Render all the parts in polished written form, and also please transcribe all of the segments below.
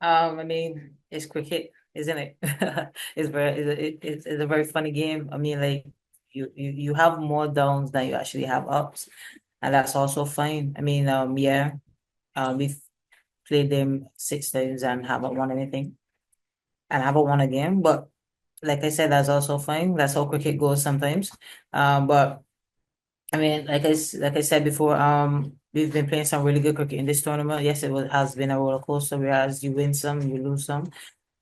I mean, it's cricket, isn't it? It's a very funny game. I mean, like you have more downs than you actually have ups, and that's also fine. I mean, yeah, we've played them 6 times and haven't won anything, and haven't won a game. But like I said, that's also fine. That's how cricket goes sometimes. But I mean, like I said before, we've been playing some really good cricket in this tournament. Yes, has been a roller coaster, whereas you win some, you lose some.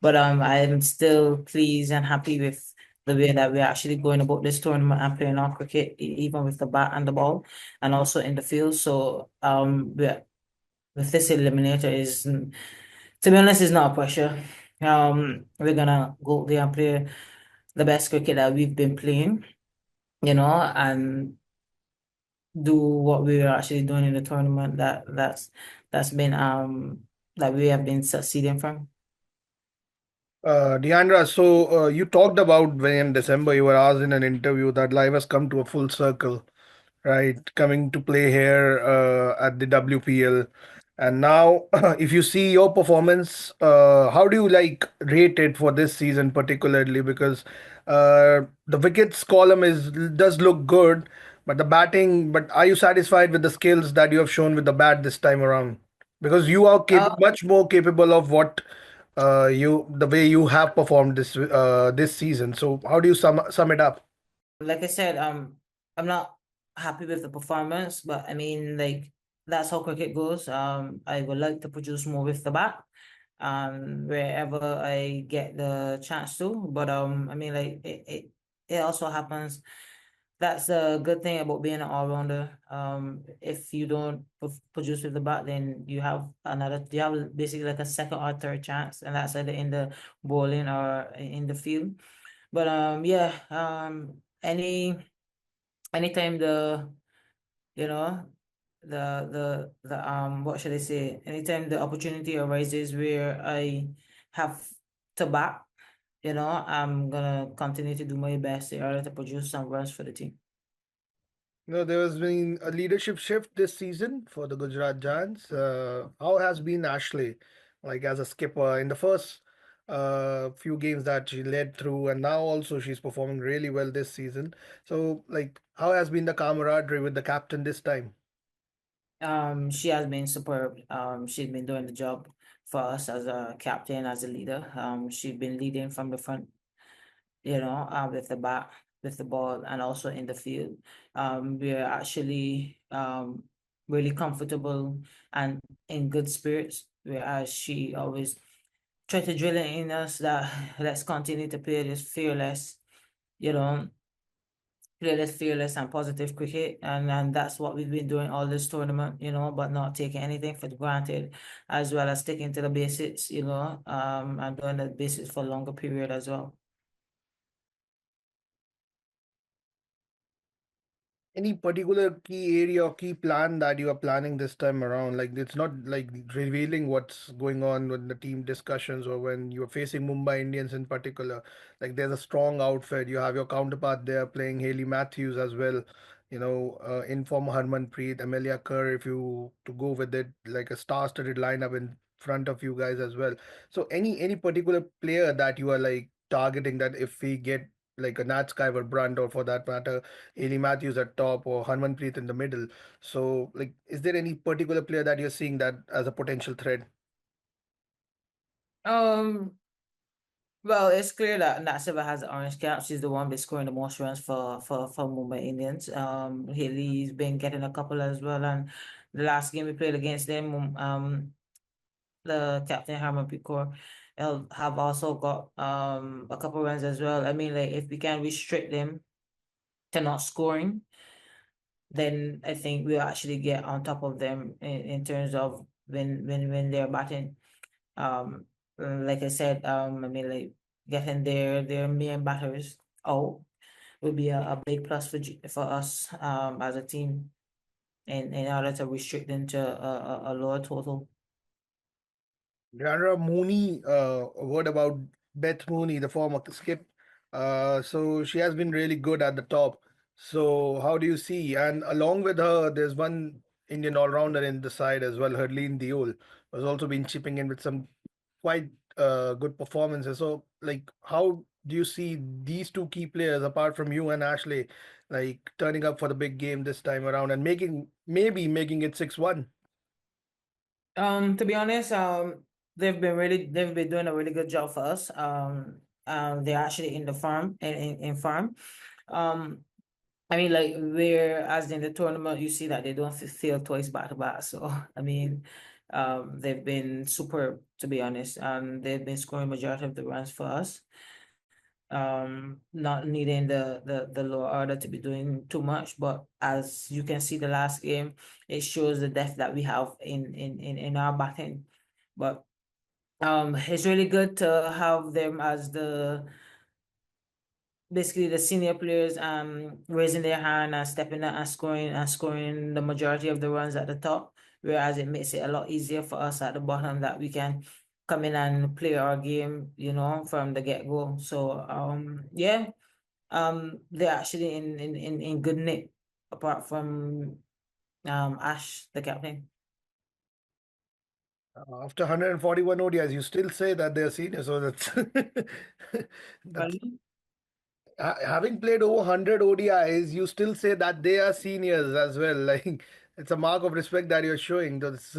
But I'm still pleased and happy with the way that we're actually going about this tournament and playing our cricket, even with the bat and the ball, and also in the field. So with this eliminator is, to be honest, is not a pressure. We're gonna go there and play the best cricket that we've been playing, and do what we are actually doing in the tournament that's been that we have been succeeding from. Deandra, so you talked about when in December you were asked in an interview that life has come to a full circle, right? Coming to play here at the WPL. And now, if you see your performance, how do you like rate it for this season particularly? Because the wickets column is does look good, but the batting. But are you satisfied with the skills that you have shown with the bat this time around? Because you are much more capable of what you the way you have performed this season. So how do you sum it up? Like I said, I'm not happy with the performance, but I mean, like that's how cricket goes. I would like to produce more with the bat, wherever I get the chance to. But I mean, like it also happens. That's the good thing about being an all-rounder. If you don't produce with the bat, then you have basically like a second or third chance, and that's either in the bowling or in the field. But yeah, anytime you know the what should I say? Anytime the opportunity arises where I have to bat, I'm gonna continue to do my best in order to produce some runs for the team. There has been a leadership shift this season for the Gujarat Giants. How has been Ashley, like as a skipper in the first few games that she led through, and now also she's performing really well this season. So, like, how has been the camaraderie with the captain this time? She has been superb. She's been doing the job for us as a captain, as a leader. She's been leading from the front, with the bat, with the ball, and also in the field. We're actually really comfortable and in good spirits, whereas she always try to drill it in us that let's continue to play this you know, fearless and positive cricket, and that's what we've been doing all this tournament, but not taking anything for granted, as well as sticking to the basics, and doing the basics for a longer period as well. Any particular key area or key plan that you are planning this time around? Like it's not like revealing what's going on with the team discussions or when you're facing Mumbai Indians in particular. Like there's a strong outfit. You have your counterpart there playing Haley Matthews as well. In form Harmanpreet, Amelia Kerr, if you to go with it, like a star-studded lineup in front of you guys as well. So any particular player that you are like targeting that if we get like a Nat Skyver Brunt or for that matter Ailey Matthews at top or Harmanpreet in the middle. So, like, is there any particular player that you're seeing that as a potential threat? Um, well, it's clear that Natseva has the orange cap. She's the one been scoring the most runs for Mumbai Indians. Haley's been getting a couple as well, and the last game we played against them, the captain Harmanpreet Kaur, will have also got a couple runs as well. I mean, like if we can restrict them to not scoring, then I think we'll actually get on top of them in terms of when they're batting. Um, like I said, I mean, like getting their main batters out would be a big plus for us as a team in order to restrict them to a lower total. Deandra Mooney, a word about Beth Mooney, the former skip. So she has been really good at the top. So how do you see? And along with her, there's one Indian all-rounder in the side as well, Herleen Diol, has also been chipping in with some. quite good performances. So, like, how do you see these two key players apart from you and Ashley, like turning up for the big game this time around and maybe making it 6-1? To be honest, they've been doing a really good job for us. They're actually in the farm in farm. Um, I mean, like whereas in the tournament, you see that they don't fail twice back to back. So I mean, they've been superb to be honest. They've been scoring majority of the runs for us. Not needing the lower order to be doing too much, but as you can see the last game, it shows the depth that we have in our batting. But it's really good to have them as the basically the senior players raising their hand and stepping up and scoring the majority of the runs at the top, whereas it makes it a lot easier for us at the bottom that we can come in and play our game, from the get-go. So yeah, they're actually in good nick apart from Ash, the captain. After 141 ODIs, you still say that they're senior. So that's that's Pardon? having played over 100 ODIs, you still say that they are seniors as well. Like it's a mark of respect that you're showing. That's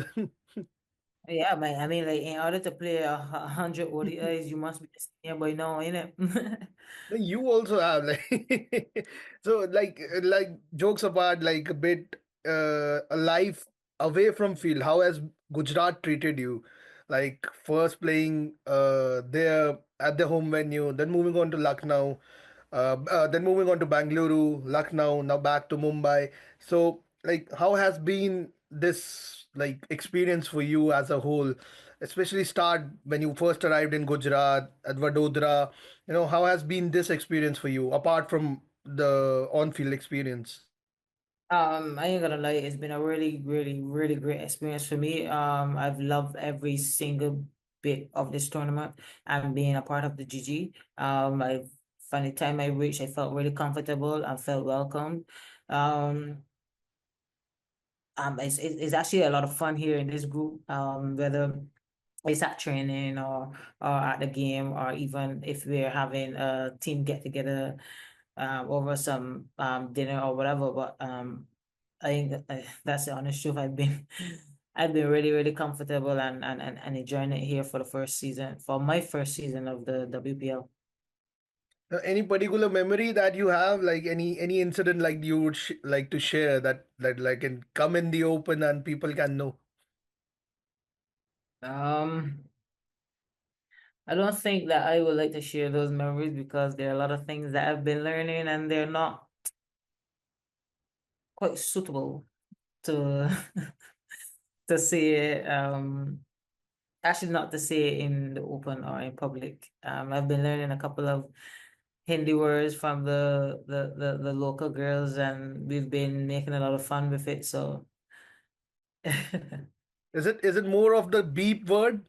Yeah, man. I mean, like in order to play 100 ODIs, you must be a senior by now, innit? no, you also have like so like jokes apart, like a bit a life away from field. How has Gujarat treated you? Like first playing there at the home venue, then moving on to Lucknow, then moving on to Bangalore, Lucknow, now back to Mumbai. So like how has been this like experience for you as a whole, especially start when you first arrived in Gujarat at Vadodara? How has been this experience for you apart from the on-field experience? I ain't gonna lie, it's been a really, really, really great experience for me. I've loved every single bit of this tournament and being a part of the GG. From the time I reached, I felt really comfortable and felt welcome. Um, it's actually a lot of fun here in this group. Whether it's at training or at the game, or even if we're having a team get together over some dinner or whatever. But I think that's the honest truth. I've been really, really comfortable and enjoying it here for the first season, for my first season of the WPL. Any particular memory that you have, like any incident like you would like to share that like can come in the open and people can know? Um, I don't think that I would like to share those memories because there are a lot of things that I've been learning and they're not quite suitable to to say it. Actually, not to say it in the open or in public. I've been learning a couple of Hindi words from the local girls, and we've been making a lot of fun with it. So, Is it more of the beep word?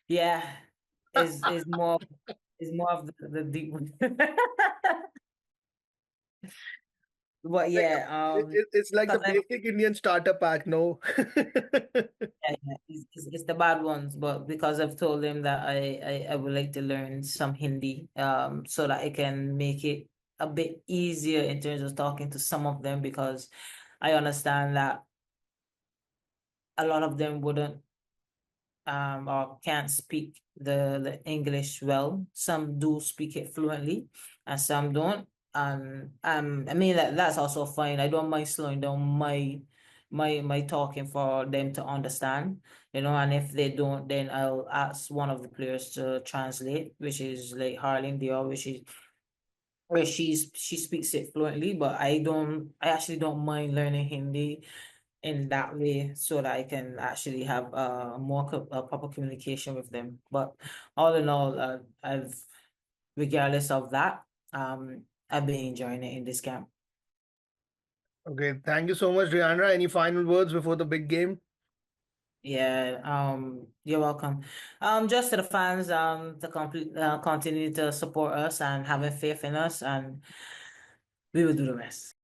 yeah, is more is more of the deep one. But Like yeah, it's like the because I've basic Indian starter pack, no? yeah, yeah, it's the bad ones, but because I've told him that I would like to learn some Hindi, so that I can make it a bit easier in terms of talking to some of them because I understand that a lot of them wouldn't or can't speak the English well. Some do speak it fluently, and some don't. I mean that's also fine. I don't mind slowing down my talking for them to understand, and if they don't, then I'll ask one of the players to translate, which is like Harleen Dior, which is where she speaks it fluently, but I actually don't mind learning Hindi in that way so that I can actually have proper communication with them. But all in all, regardless of that, I've been enjoying it in this camp. Okay, thank you so much, Deandra. Any final words before the big game? Yeah, you're welcome. Just to the fans, to continue to support us and having faith in us, and we will do the rest.